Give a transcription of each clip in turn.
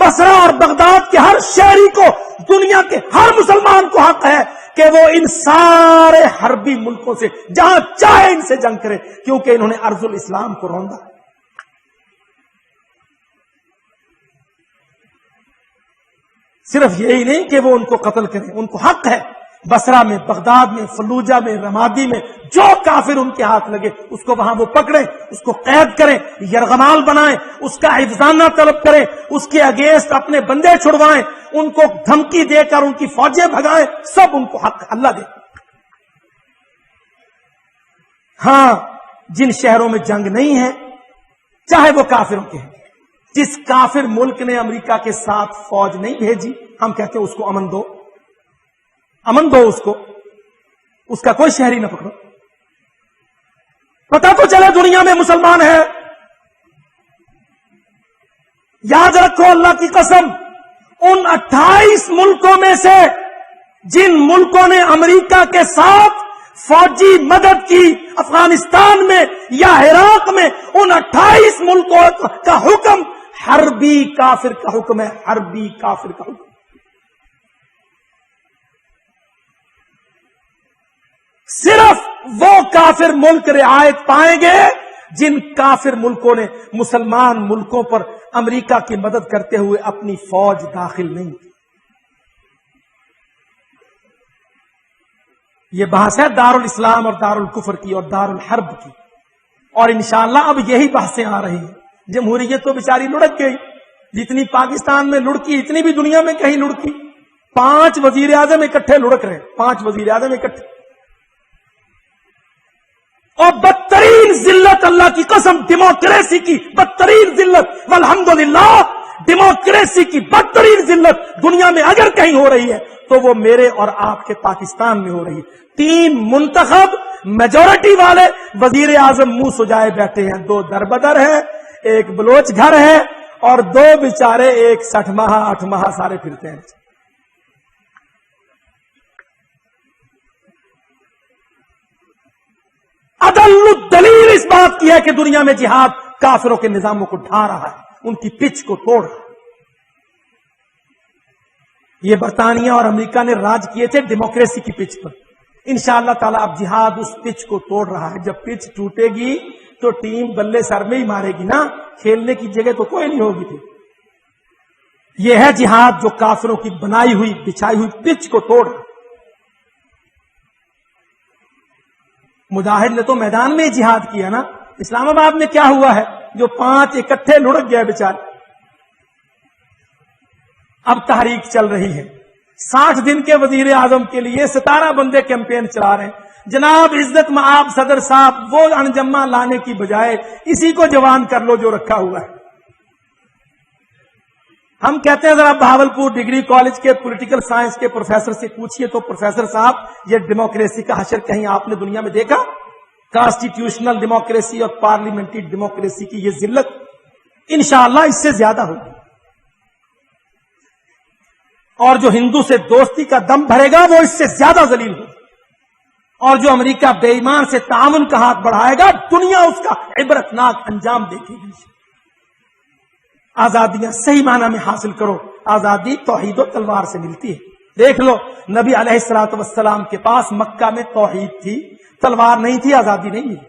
بصرہ اور بغداد کے ہر شہری کو، دنیا کے ہر مسلمان کو حق ہے کہ وہ ان سارے حربی ملکوں سے جہاں چاہے ان سے جنگ کرے، کیونکہ انہوں نے ارض الاسلام کو روندا ہے۔ صرف یہی نہیں کہ وہ ان کو قتل کریں، ان کو حق ہے بصرہ میں، بغداد میں، فلوجہ میں، رمادی میں جو کافر ان کے ہاتھ لگے اس کو وہاں وہ پکڑیں، اس کو قید کریں، یرغمال بنائیں، اس کا حفظانہ طلب کریں، اس کے اگینسٹ اپنے بندے چھڑوائیں، ان کو دھمکی دے کر ان کی فوجیں بھگائیں، سب ان کو حق اللہ دے۔ ہاں جن شہروں میں جنگ نہیں ہے، چاہے وہ کافروں کے ہیں، جس کافر ملک نے امریکہ کے ساتھ فوج نہیں بھیجی، ہم کہتے ہیں اس کو امن دو، امن دو، اس کا کوئی شہری نہ پکڑو، پتہ تو چلے دنیا میں مسلمان ہے۔ یاد رکھو اللہ کی قسم، ان 28 ملکوں میں سے جن ملکوں نے امریکہ کے ساتھ فوجی مدد کی افغانستان میں یا عراق میں، ان 28 ملکوں کا حکم حربی کافر کا حکم ہے، حربی کافر کا حکم۔ صرف وہ کافر ملک رعایت پائیں گے جن کافر ملکوں نے مسلمان ملکوں پر امریکہ کی مدد کرتے ہوئے اپنی فوج داخل نہیں کی۔ یہ بحث ہے دارالاسلام اور دارالکفر کی اور دارالحرب کی، اور انشاءاللہ اب یہی بحثیں آ رہی ہیں۔ جمہوریت تو بیچاری لڑک گئی، جتنی پاکستان میں لڑکی اتنی بھی دنیا میں کہیں لڑکی۔ 5 وزیر اعظم اکٹھے لڑک رہے، 5 وزیر اعظم اکٹھے، اور بدترین ذلت، اللہ کی قسم ڈیموکریسی کی بدترین ذلت، والحمدللہ ڈیموکریسی کی بدترین ذلت دنیا میں اگر کہیں ہو رہی ہے تو وہ میرے اور آپ کے پاکستان میں ہو رہی ہے۔ 3 منتخب میجورٹی والے وزیر اعظم منہ سجائے بیٹھے ہیں، 2 دربدر ہیں، 1 بلوچ گھر ہے، اور 2 بیچارے، 1 60 ماہ 8 ماہ سارے پھرتے ہیں۔ عدل دلیل اس بات کی ہے کہ دنیا میں جہاد کافروں کے نظاموں کو ڈھا رہا ہے، ان کی پچ کو توڑ رہا ہے۔ یہ برطانیہ اور امریکہ نے راج کیے تھے ڈیموکریسی کی پچ پر، انشاءاللہ تعالیٰ اب جہاد اس پچ کو توڑ رہا ہے۔ جب پچ ٹوٹے گی تو ٹیم بلے سر میں ہی مارے گی نا، کھیلنے کی جگہ تو کوئی نہیں ہوگی تھی۔ یہ ہے جہاد جو کافروں کی بنائی ہوئی بچھائی ہوئی پچ کو توڑ رہا ہے۔ مجاہد نے تو میدان میں جہاد کیا نا، اسلام آباد میں کیا ہوا ہے؟ جو 5 اکٹھے لڑک گئے بیچارے۔ اب تحریک چل رہی ہے، 60 دن کے وزیر اعظم کے لیے 17 بندے کیمپین چلا رہے ہیں۔ جناب عزت مآب صدر صاحب، وہ انجمہ لانے کی بجائے اسی کو جوان کر لو جو رکھا ہوا ہے۔ ہم کہتے ہیں ذرا بہاولپور ڈگری کالج کے پولیٹیکل سائنس کے پروفیسر سے پوچھئے تو پروفیسر صاحب، یہ ڈیموکریسی کا حشر کہیں آپ نے دنیا میں دیکھا؟ کانسٹیٹیوشنل ڈیموکریسی اور پارلیمنٹری ڈیموکریسی کی یہ ذلت انشاءاللہ اس سے زیادہ ہوگی، اور جو ہندو سے دوستی کا دم بھرے گا وہ اس سے زیادہ ذلیل ہوگا، اور جو امریکہ بے ایمان سے تعاون کا ہاتھ بڑھائے گا دنیا اس کا عبرتناک انجام دیکھے گی۔ آزادیاں صحیح معنی میں حاصل کرو، آزادی توحید و تلوار سے ملتی ہے۔ دیکھ لو نبی علیہ الصلوۃ والسلام کے پاس مکہ میں توحید تھی، تلوار نہیں تھی، آزادی نہیں ہے۔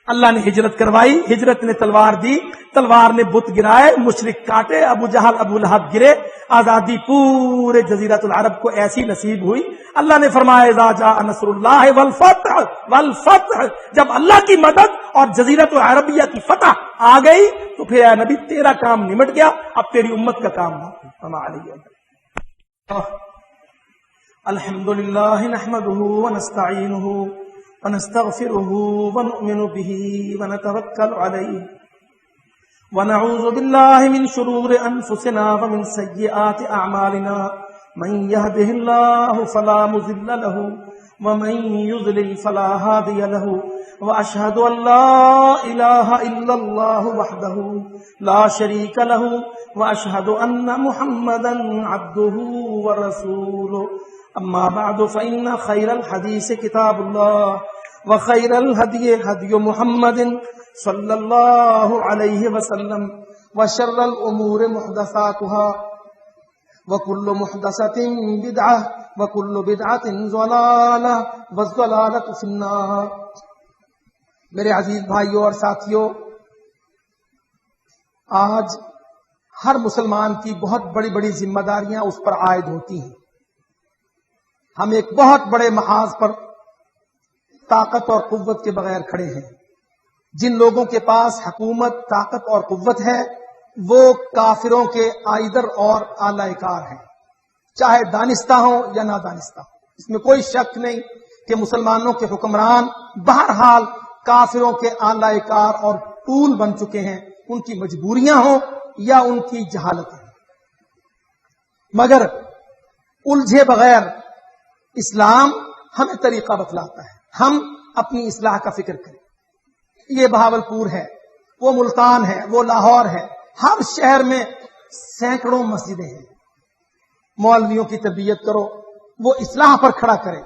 اللہ نے ہجرت کروائی، ہجرت نے تلوار دی، تلوار نے بت گرائے، مشرک کاٹے، ابو جہل ابو لہب گرے، آزادی پورے جزیرۃ العرب کو ایسی نصیب ہوئی۔ اللہ نے فرمایا اذا جاء نصر اللہ والفتح، جب اللہ کی مدد اور جزیرۃ العربیہ کی فتح آ گئی تو پھر اے نبی تیرا کام نمٹ گیا، اب تیری امت کا کام الحمدللہ نحمده ونستعینه ونستغفره ونؤمن به ونتوکل علیہ ونعوذ باللہ من شرور انفسنا ومن سیئات اعمالنا من يهده الله فلا مضل له ومن يضلل فلا هادي له واشهد ان لا اله الا الله وحده لا شريك له واشهد ان محمدا عبده ورسوله اما بعد فان خير الحديث كتاب الله وخير الهدي هدي محمد صلى الله عليه وسلم وشر الامور محدثاتها وكل محدثة بدعة وكل بدعة ضلالة والضلالة في النار۔ میرے عزیز بھائیوں اور ساتھیوں، آج ہر مسلمان کی بہت بڑی بڑی ذمہ داریاں اس پر عائد ہوتی ہیں۔ ہم ایک بہت بڑے محاذ پر طاقت اور قوت کے بغیر کھڑے ہیں۔ جن لوگوں کے پاس حکومت، طاقت اور قوت ہے وہ کافروں کے آئیدر اور آلہ کار ہیں، چاہے دانستہ ہوں یا نادانستہ ہوں۔ اس میں کوئی شک نہیں کہ مسلمانوں کے حکمران بہرحال کافروں کے آلہ کار اور ٹول بن چکے ہیں، ان کی مجبوریاں ہوں یا ان کی جہالت ہے۔ مگر الجھے بغیر اسلام ہمیں طریقہ بتلاتا ہے، ہم اپنی اصلاح کا فکر کریں۔ یہ بہاولپور ہے، وہ ملتان ہے، وہ لاہور ہے، ہر شہر میں سینکڑوں مسجدیں ہیں۔ مولویوں کی تربیت کرو، وہ اصلاح پر کھڑا کریں،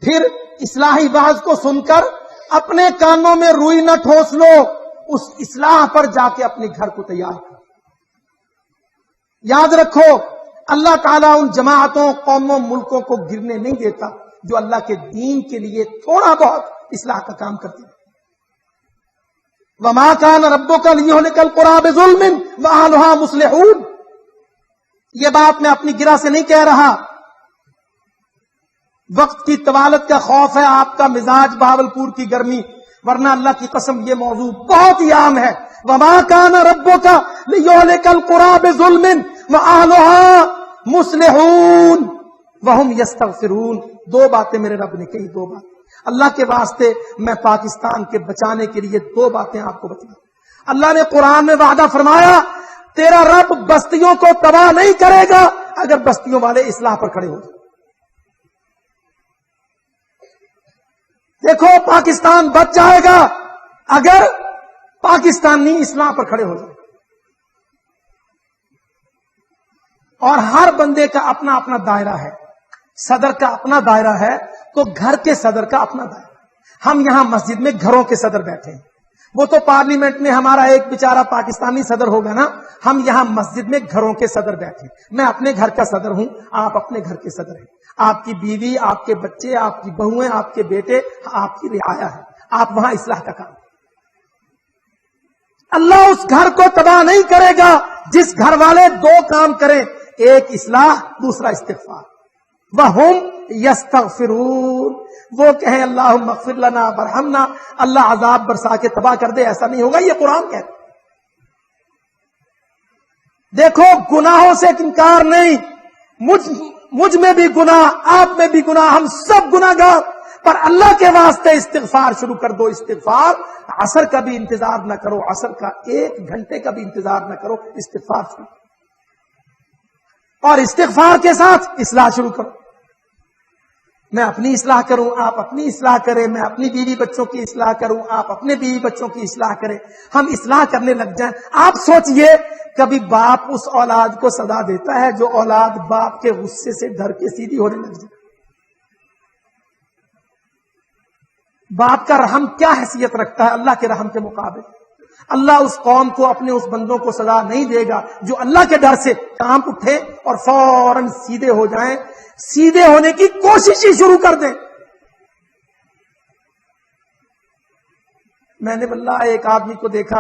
پھر اصلاحی واعظ کو سن کر اپنے کانوں میں روئی نہ ٹھوس لو، اس اصلاح پر جا کے اپنے گھر کو تیار کرو۔ یاد رکھو، اللہ تعالیٰ ان جماعتوں، قوموں، ملکوں کو گرنے نہیں دیتا جو اللہ کے دین کے لیے تھوڑا بہت اصلاح کا کام کرتی ہے۔ وَمَا كَانَ رَبُّكَ لِيُهْلِكَ الْقُرَىٰ بِظُلْمٍ وَأَهْلُهَا مُصْلِحُونَ۔ یہ بات میں اپنی گرہ سے نہیں کہہ رہا، وقت کی طوالت کا خوف ہے، آپ کا مزاج بہاولپور کی گرمی، ورنہ اللہ کی قسم یہ موضوع بہت ہی عام ہے۔ وَمَا كَانَ رَبُّكَ لِيُهْلِكَ الْقُرَىٰ بِظُلْمٍ وَأَهْلُهَا مُصْلِحُونَ وَهُمْ يَسْتَغْفِرُونَ۔ دو باتیں میرے رب نے کہی، دو باتیں اللہ کے واسطے میں پاکستان کے بچانے کے لیے دو باتیں آپ کو بتاؤں۔ اللہ نے قرآن میں وعدہ فرمایا، تیرا رب بستیوں کو تباہ نہیں کرے گا اگر بستیوں والے اصلاح پر کھڑے ہو جائیں۔ دیکھو، پاکستان بچ جائے گا اگر پاکستانی اصلاح پر کھڑے ہو جائیں۔ اور ہر بندے کا اپنا اپنا دائرہ ہے، صدر کا اپنا دائرہ ہے تو گھر کے صدر کا اپنا دائرہ۔ ہم یہاں مسجد میں گھروں کے صدر بیٹھے ہیں، وہ تو پارلیمنٹ میں ہمارا ایک بیچارہ پاکستانی صدر ہوگا نا، ہم یہاں مسجد میں گھروں کے صدر بیٹھے۔ میں اپنے گھر کا صدر ہوں، آپ اپنے گھر کے صدر ہیں۔ آپ کی بیوی، آپ کے بچے، آپ کی بہویں، آپ کے بیٹے، آپ کی رعایا ہے، آپ وہاں اصلاح کا کام۔ اللہ اس گھر کو تباہ نہیں کرے گا جس گھر والے دو کام کریں، ایک اصلاح، دوسرا استغفار۔ وَهُمْ يَسْتَغْفِرُونَ، وہ کہیں اللہم اغفر لنا وارحمنا، اللہ عذاب برسا کے تباہ کر دے، ایسا نہیں ہوگا، یہ قرآن کہتا ہے۔ دیکھو، گناہوں سے انکار نہیں، مجھ میں بھی گناہ، آپ میں بھی گناہ، ہم سب گناہگار، پر اللہ کے واسطے استغفار شروع کر دو۔ استغفار، عصر کا بھی انتظار نہ کرو، عصر کا 1 گھنٹے کا بھی انتظار نہ کرو، استغفار شروع، اور استغفار کے ساتھ اصلاح شروع کرو۔ میں اپنی اصلاح کروں، آپ اپنی اصلاح کریں، میں اپنی بیوی بچوں کی اصلاح کروں، آپ اپنے بیوی بچوں کی اصلاح کریں، ہم اصلاح کرنے لگ جائیں۔ آپ سوچئے، کبھی باپ اس اولاد کو سزا دیتا ہے جو اولاد باپ کے غصے سے ڈر کے سیدھی ہونے لگ جائے؟ باپ کا رحم کیا حیثیت رکھتا ہے اللہ کے رحم کے مقابل؟ اللہ اس قوم کو، اپنے اس بندوں کو سزا نہیں دے گا جو اللہ کے ڈر سے کانپ اٹھے اور فوراً سیدھے ہو جائیں، سیدھے ہونے کی کوشش ہی شروع کر دیں۔ میں نے واللہ ایک آدمی کو دیکھا،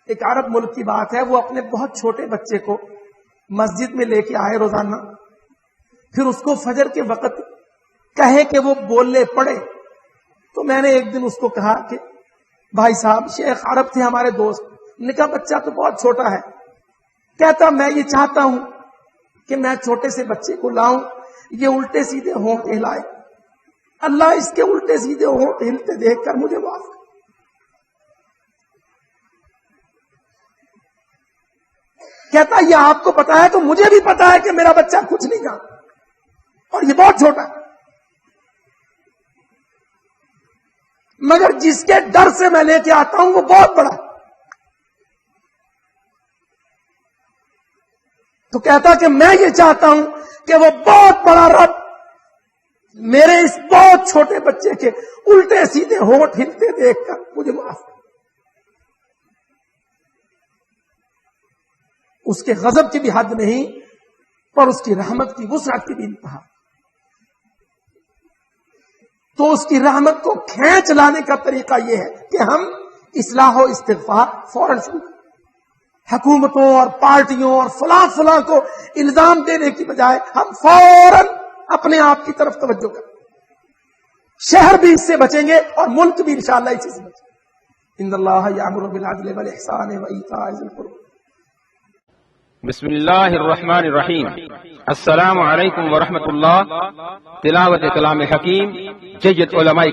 ایک عرب ملک کی بات ہے، وہ اپنے بہت چھوٹے بچے کو مسجد میں لے کے آئے روزانہ، پھر اس کو فجر کے وقت کہے کہ وہ بولے پڑھے۔ تو میں نے ایک دن اس کو کہا کہ بھائی صاحب، شیخ عرب تھے ہمارے دوست، نے کہا بچہ تو بہت چھوٹا ہے، کہتا میں یہ چاہتا ہوں کہ میں چھوٹے سے بچے کو لاؤں، یہ الٹے سیدھے ہونٹ ہلائے، اللہ اس کے الٹے سیدھے ہونٹ ہلتے دیکھ کر مجھے معاف کر۔ کہتا یہ آپ کو پتا ہے تو مجھے بھی پتا ہے کہ میرا بچہ کچھ نہیں جانتا اور یہ بہت چھوٹا ہے، مگر جس کے ڈر سے میں لے کے آتا ہوں وہ بہت بڑا ہے۔ تو کہتا کہ میں یہ چاہتا ہوں کہ وہ بہت بڑا رب میرے اس بہت چھوٹے بچے کے الٹے سیدھے ہونٹ ہلتے دیکھ کر مجھے معاف کر۔ اس کے غضب کی بھی حد نہیں، پر اس کی رحمت کی وسعت کی بھی انتہا۔ تو اس کی رحمت کو کھینچ لانے کا طریقہ یہ ہے کہ ہم اصلاح و استغفار فوراً شروع کریں۔ حکومتوں اور پارٹیوں اور فلاں کو الزام دینے کی بجائے ہم فوراً اپنے آپ کی طرف توجہ کریں۔ شہر بھی اس سے بچیں گے اور ملک بھی انشاءاللہ اسی سے بچیں گے۔ ان اللہ یامر بالعدل والاحسان وایتاء ذی القربى۔ بسم اللہ الرحمن الرحیم۔ السلام علیکم ورحمۃ اللہ۔ تلاوت کلام حکیم جید علماء